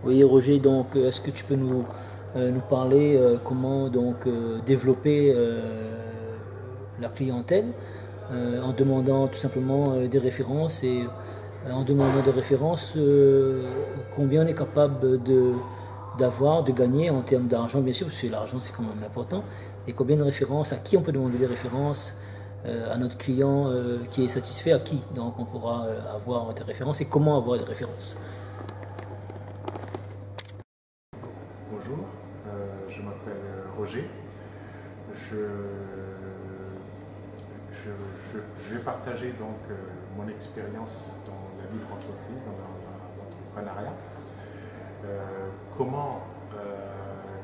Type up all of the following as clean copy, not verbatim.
Oui, Roger, donc est-ce que tu peux nous parler comment donc développer la clientèle en demandant tout simplement des références et en demandant des références combien on est capable d'avoir, de gagner en termes d'argent, bien sûr, parce que l'argent c'est quand même important, et combien de références, à qui on peut demander des références, à notre client qui est satisfait, à qui donc on pourra avoir des références et comment avoir des références. Bonjour, je m'appelle Roger. Je, je vais partager donc mon expérience dans la libre entreprise, dans l'entrepreneuriat. Comment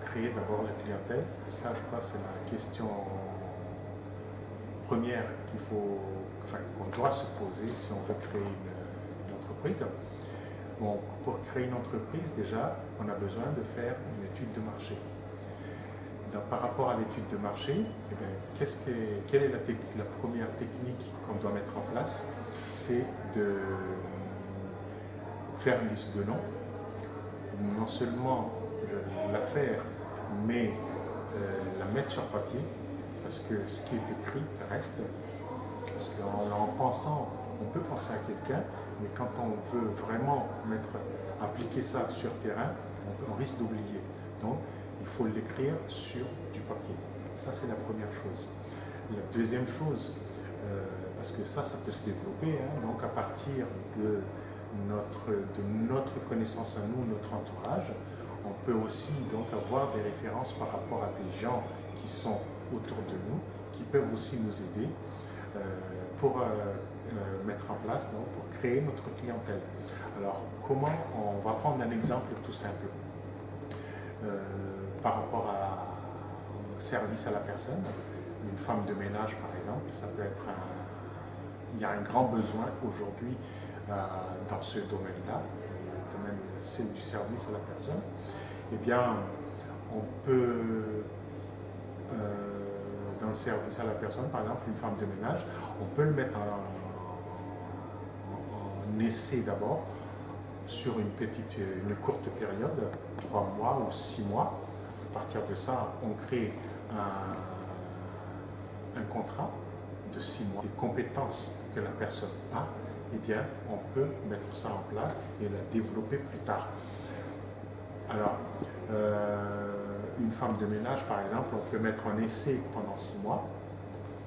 créer d'abord la clientèle? Ça, je crois, c'est la question première qu'on doit se poser si on veut créer une entreprise. Bon, pour créer une entreprise, déjà, on a besoin de faire une étude de marché. Donc, par rapport à l'étude de marché, eh bien, quelle est la première technique qu'on doit mettre en place? C'est de faire une liste de noms, non seulement la faire, mais la mettre sur papier, parce que ce qui est écrit reste. Parce qu'en pensant, on peut penser à quelqu'un, mais quand on veut vraiment appliquer ça sur terrain, on risque d'oublier. Donc, il faut l'écrire sur du papier. Ça, c'est la première chose. La deuxième chose, parce que ça peut se développer, hein, donc à partir de notre connaissance à nous, notre entourage, on peut aussi donc avoir des références par rapport à des gens qui sont autour de nous, qui peuvent aussi nous aider pour mettre en place, donc, pour créer notre clientèle. Alors, comment on va prendre un exemple tout simple par rapport au service à la personne. Une femme de ménage, par exemple, ça peut être il y a un grand besoin aujourd'hui dans ce domaine-là, le domaine du service à la personne. Eh bien, on peut dans le service à la personne, par exemple, une femme de ménage, on peut le mettre en essai d'abord sur une courte période, 3 mois ou 6 mois. À partir de ça, on crée un contrat de 6 mois. Des compétences que la personne a, eh bien, on peut mettre ça en place et la développer plus tard. Alors, une femme de ménage, par exemple, on peut mettre en essai pendant 6 mois.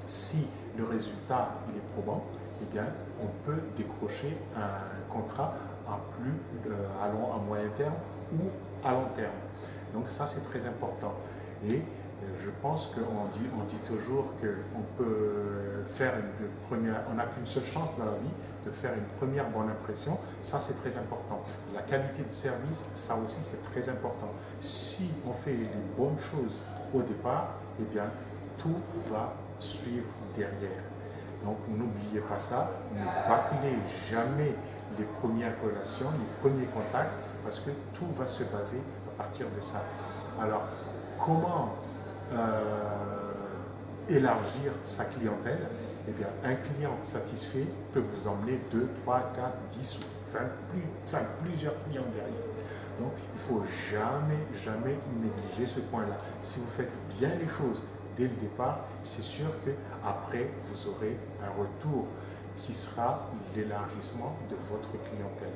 Si le résultat il est probant, eh bien, on peut décrocher un contrat à moyen terme ou à long terme. Donc ça, c'est très important. Et je pense qu'on dit toujours qu'on peut faire on n'a qu'une seule chance dans la vie de faire une première bonne impression. Ça, c'est très important. La qualité de service, ça aussi, c'est très important. Si on fait les bonnes choses au départ, eh bien, tout va suivre derrière. Donc, n'oubliez pas ça. Ne bâclez jamais les premières relations, les premiers contacts, parce que tout va se baser à partir de ça. Alors, comment élargir sa clientèle? Eh bien, un client satisfait peut vous emmener 2, 3, 4, 10 ou plusieurs clients derrière. Donc, il ne faut jamais négliger ce point-là. Si vous faites bien les choses dès le départ, c'est sûr qu'après, vous aurez un retour qui sera l'élargissement de votre clientèle.